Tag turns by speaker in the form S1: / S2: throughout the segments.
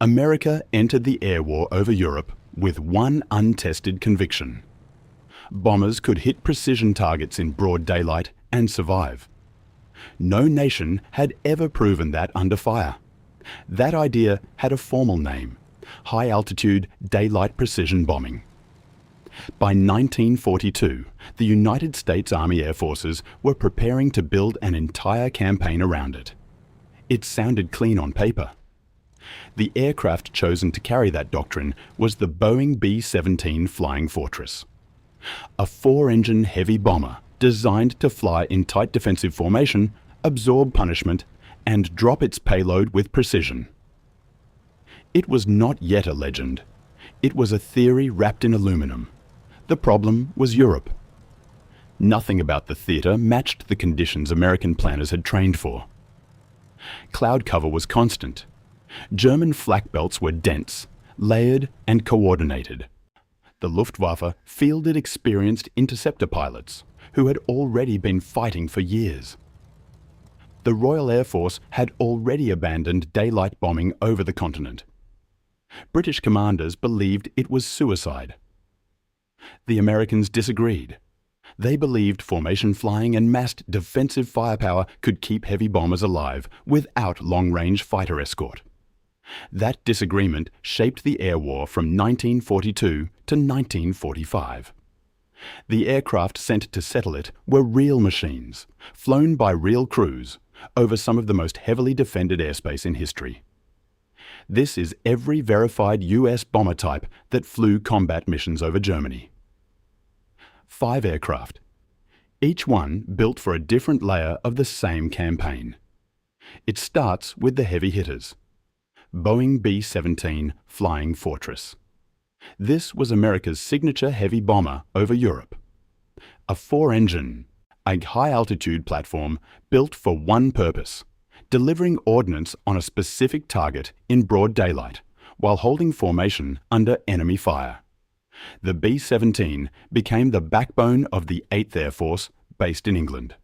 S1: America entered the air war over Europe with one untested conviction. Bombers could hit precision targets in broad daylight and survive. No nation had ever proven that under fire. That idea had a formal name: high-altitude daylight precision bombing. By 1942, the United States Army Air Forces were preparing to build an entire campaign around it. It sounded clean on paper. The aircraft chosen to carry that doctrine was the Boeing B-17 Flying Fortress, a four-engine heavy bomber designed to fly in tight defensive formation, absorb punishment, and drop its payload with precision. It was not yet a legend. It was a theory wrapped in aluminum. The problem was Europe. Nothing about the theatre matched the conditions American planners had trained for. Cloud cover was constant. German flak belts were dense, layered and coordinated. The Luftwaffe fielded experienced interceptor pilots who had already been fighting for years. The Royal Air Force had already abandoned daylight bombing over the continent. British commanders believed it was suicide. The Americans disagreed. They believed formation flying and massed defensive firepower could keep heavy bombers alive without long-range fighter escort. That disagreement shaped the air war from 1942 to 1945. The aircraft sent to settle it were real machines, flown by real crews, over some of the most heavily defended airspace in history. This is every verified US bomber type that flew combat missions over Germany. 5 aircraft, each one built for a different layer of the same campaign. It starts with the heavy hitters. Boeing B-17 Flying Fortress. This was America's signature heavy bomber over Europe. A 4-engine, a high-altitude platform built for one purpose: delivering ordnance on a specific target in broad daylight while holding formation under enemy fire. The B-17 became the backbone of the 8th Air Force based in England.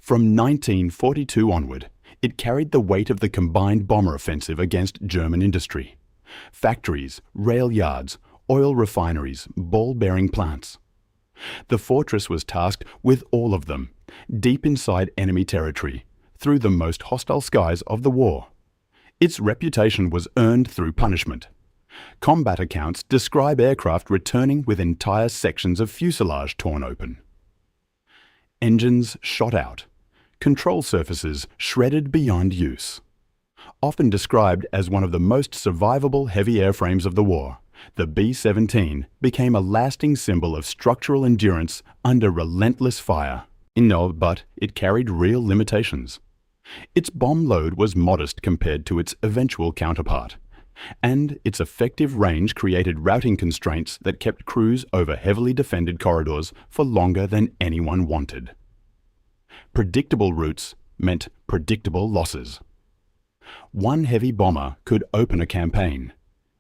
S1: From 1942 onward, it carried the weight of the combined bomber offensive against German industry. Factories, rail yards, oil refineries, ball-bearing plants. The fortress was tasked with all of them, deep inside enemy territory, through the most hostile skies of the war. Its reputation was earned through punishment. Combat accounts describe aircraft returning with entire sections of fuselage torn open. Engines shot out. Control surfaces shredded beyond use. Often described as one of the most survivable heavy airframes of the war, the B-17 became a lasting symbol of structural endurance under relentless fire. But it carried real limitations. Its bomb load was modest compared to its eventual counterpart, and its effective range created routing constraints that kept crews over heavily defended corridors for longer than anyone wanted. Predictable routes meant predictable losses. One heavy bomber could open a campaign.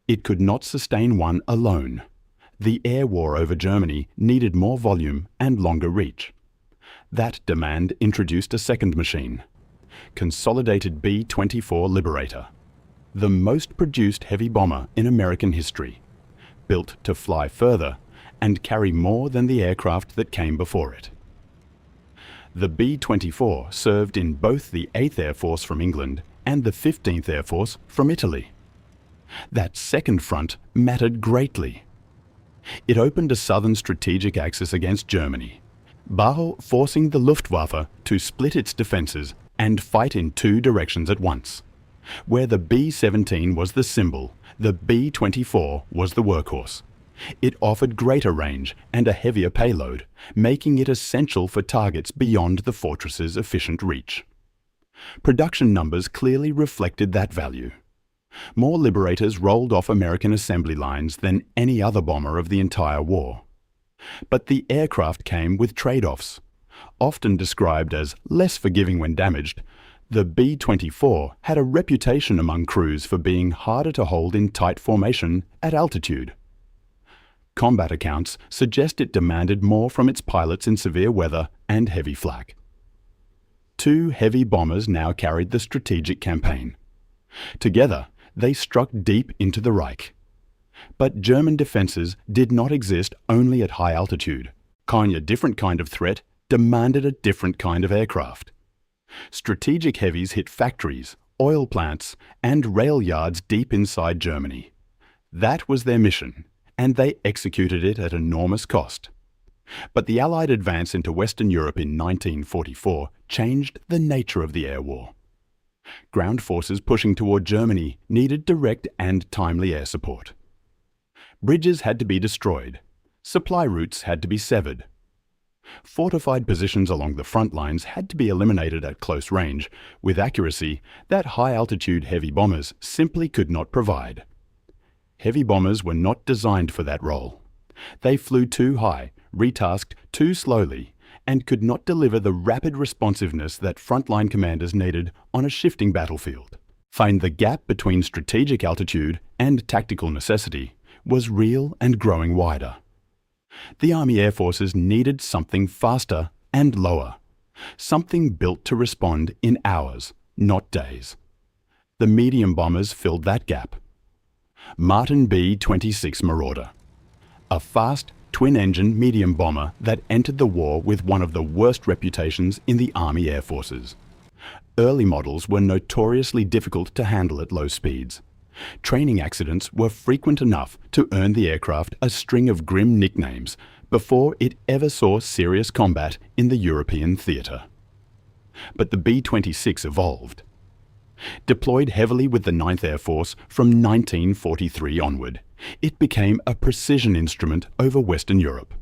S1: It could not sustain one alone. The air war over Germany needed more volume and longer reach. That demand introduced a second machine, Consolidated B-24 Liberator, the most produced heavy bomber in American history, built to fly further and carry more than the aircraft that came before it. The B-24 served in both the 8th Air Force from England and the 15th Air Force from Italy. That second front mattered greatly. It opened a southern strategic axis against Germany, forcing the Luftwaffe to split its defences and fight in 2 directions at once. Where the B-17 was the symbol, the B-24 was the workhorse. It offered greater range and a heavier payload, making it essential for targets beyond the fortress's efficient reach. Production numbers clearly reflected that value. More Liberators rolled off American assembly lines than any other bomber of the entire war. But the aircraft came with trade-offs. Often described as less forgiving when damaged, the B-24 had a reputation among crews for being harder to hold in tight formation at altitude. Combat accounts suggest it demanded more from its pilots in severe weather and heavy flak. 2 heavy bombers now carried the strategic campaign. Together, they struck deep into the Reich. But German defences did not exist only at high altitude. A different kind of threat demanded a different kind of aircraft. Strategic heavies hit factories, oil plants, and rail yards deep inside Germany. That was their mission, and they executed it at enormous cost. But the Allied advance into Western Europe in 1944 changed the nature of the air war. Ground forces pushing toward Germany needed direct and timely air support. Bridges had to be destroyed. Supply routes had to be severed. Fortified positions along the front lines had to be eliminated at close range, with accuracy that high-altitude heavy bombers simply could not provide. Heavy bombers were not designed for that role. They flew too high, retasked too slowly, and could not deliver the rapid responsiveness that frontline commanders needed on a shifting battlefield. The gap between strategic altitude and tactical necessity was real and growing wider. The Army Air Forces needed something faster and lower, something built to respond in hours, not days. The medium bombers filled that gap. Martin B-26 Marauder, a fast, twin-engine medium bomber that entered the war with one of the worst reputations in the Army Air Forces. Early models were notoriously difficult to handle at low speeds. Training accidents were frequent enough to earn the aircraft a string of grim nicknames before it ever saw serious combat in the European theatre. But the B-26 evolved. Deployed heavily with the 9th Air Force from 1943 onward, it became a precision instrument over Western Europe.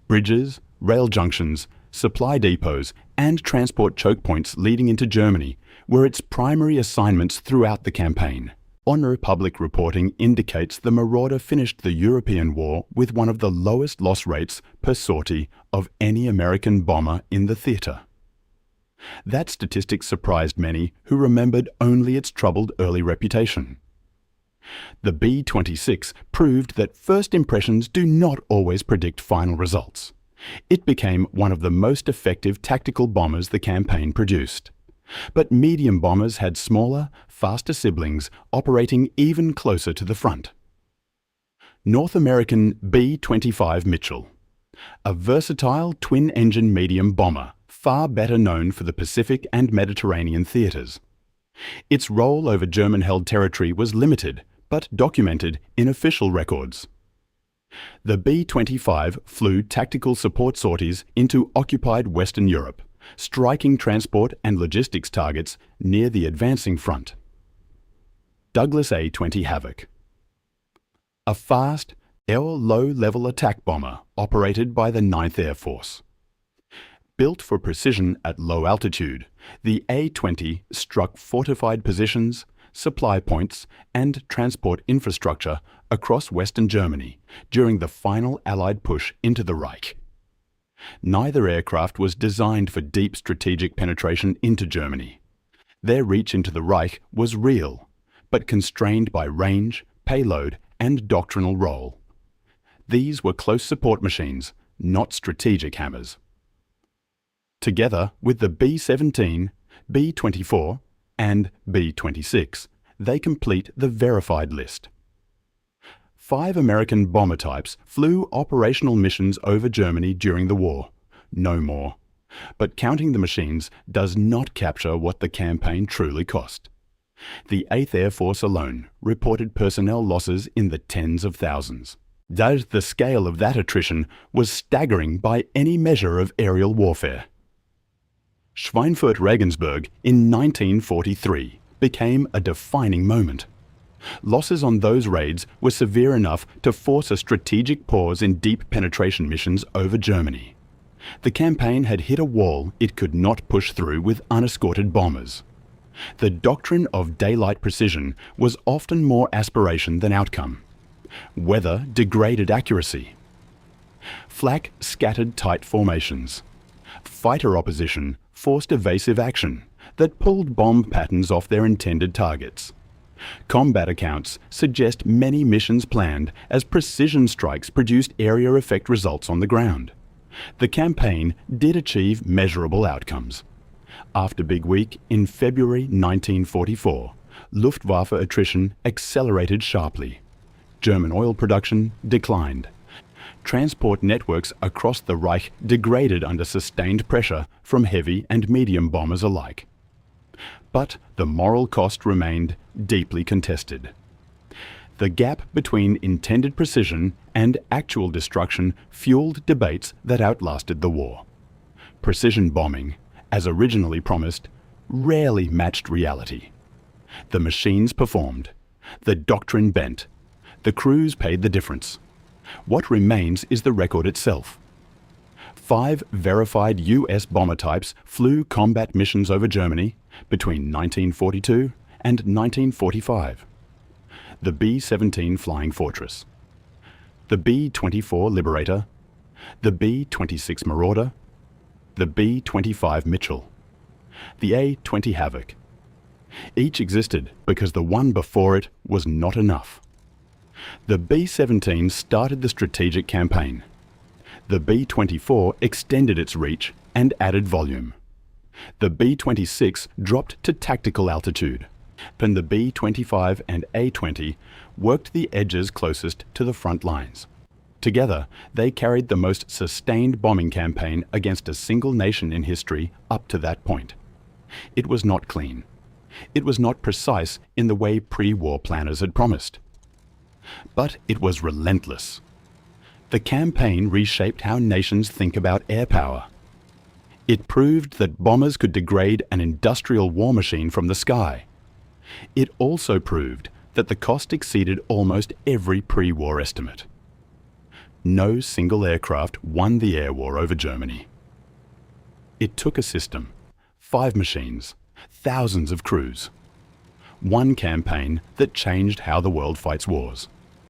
S1: Bridges, rail junctions, supply depots, and transport choke points leading into Germany were its primary assignments throughout the campaign. On Republic reporting indicates the Marauder finished the European war with one of the lowest loss rates per sortie of any American bomber in the theatre. That statistic surprised many who remembered only its troubled early reputation. The B-26 proved that first impressions do not always predict final results. It became one of the most effective tactical bombers the campaign produced. But medium bombers had smaller, faster siblings operating even closer to the front. North American B-25 Mitchell, a versatile twin-engine medium bomber, far better known for the Pacific and Mediterranean theatres. Its role over German-held territory was limited, but documented in official records. The B-25 flew tactical support sorties into occupied Western Europe, striking transport and logistics targets near the advancing front. Douglas A-20 Havoc, a fast, low-level attack bomber operated by the 9th Air Force. Built for precision at low altitude, the A-20 struck fortified positions, supply points, and transport infrastructure across Western Germany during the final Allied push into the Reich. Neither aircraft was designed for deep strategic penetration into Germany. Their reach into the Reich was real, but constrained by range, payload, and doctrinal role. These were close support machines, not strategic hammers. Together with the B-17, B-24, and B-26, they complete the verified list. 5 American bomber types flew operational missions over Germany during the war, no more. But counting the machines does not capture what the campaign truly cost. The 8th Air Force alone reported personnel losses in the tens of thousands. The scale of that attrition was staggering by any measure of aerial warfare. Schweinfurt-Regensburg in 1943 became a defining moment. Losses on those raids were severe enough to force a strategic pause in deep penetration missions over Germany. The campaign had hit a wall it could not push through with unescorted bombers. The doctrine of daylight precision was often more aspiration than outcome. Weather degraded accuracy. Flak scattered tight formations. Fighter opposition forced evasive action that pulled bomb patterns off their intended targets. Combat accounts suggest many missions planned as precision strikes produced area effect results on the ground. The campaign did achieve measurable outcomes. After Big Week in February 1944, Luftwaffe attrition accelerated sharply. German oil production declined. Transport networks across the Reich degraded under sustained pressure from heavy and medium bombers alike. But the moral cost remained deeply contested. The gap between intended precision and actual destruction fueled debates that outlasted the war. Precision bombing, as originally promised, rarely matched reality. The machines performed. The doctrine bent. The crews paid the difference. What remains is the record itself. 5 verified US bomber types flew combat missions over Germany between 1942 and 1945. The B-17 Flying Fortress, the B-24 Liberator, the B-26 Marauder, the B-25 Mitchell, the A-20 Havoc. Each existed because the one before it was not enough. The B-17 started the strategic campaign. The B-24 extended its reach and added volume. The B-26 dropped to tactical altitude, and the B-25 and A-20 worked the edges closest to the front lines. Together, they carried the most sustained bombing campaign against a single nation in history up to that point. It was not clean. It was not precise in the way pre-war planners had promised. But it was relentless. The campaign reshaped how nations think about air power. It proved that bombers could degrade an industrial war machine from the sky. It also proved that the cost exceeded almost every pre-war estimate. No single aircraft won the air war over Germany. It took a system, 5 machines, thousands of crews. One campaign that changed how the world fights wars.